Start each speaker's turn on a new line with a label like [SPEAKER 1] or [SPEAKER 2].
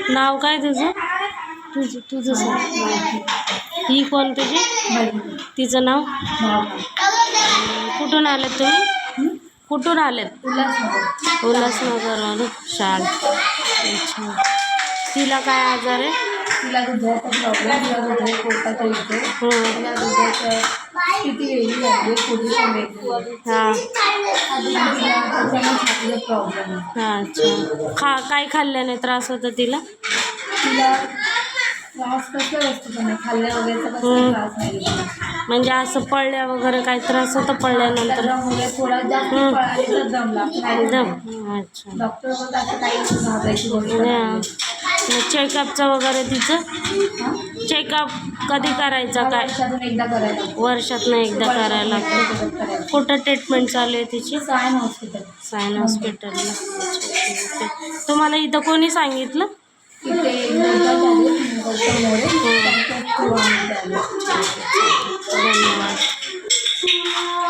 [SPEAKER 1] नाव काय तुझं? तुझं सांग. ही कोण तुझी? तिचं नाव? कुठून आलेत तुम्ही? कुठून आलेत? उल्हासनगरवरून. शाळा. अच्छा. तिला काय आजार आहे?
[SPEAKER 2] तिला दुधाचा प्रॉब्लेम, तिला दुधाच्या पोटात येते, तिला दुधाचं किती वेगळी लागली, पोझिशन वेगळी.
[SPEAKER 1] हां.
[SPEAKER 2] त्याच्यामुळे प्रॉब्लेम आहे.
[SPEAKER 1] हां. अच्छा. काय खाल्ल्याने त्रास होतो तिला?
[SPEAKER 2] तिला त्रास कसला वस्तू पण नाही, खाल्ल्या वगैरेचा कसला त्रास नाही.
[SPEAKER 1] म्हणजे असं पळल्या वगैरे काय त्रास होतो पळल्यानंतर?
[SPEAKER 2] थोडा जास्त पळाली तर दम लागतो.
[SPEAKER 1] अच्छा.
[SPEAKER 2] डॉक्टर बोलतात असं काही घाबरायची गोष्ट नाही.
[SPEAKER 1] चेकअपचं वगैरे तिचं चेकअप कधी करायचं? काय वर्षातून एकदा करायला लागतं. कुठं ट्रीटमेंट चालू आहे तिची? सायन हॉस्पिटलला. तुम्हाला इथं कोणी सांगितलं?
[SPEAKER 2] इथे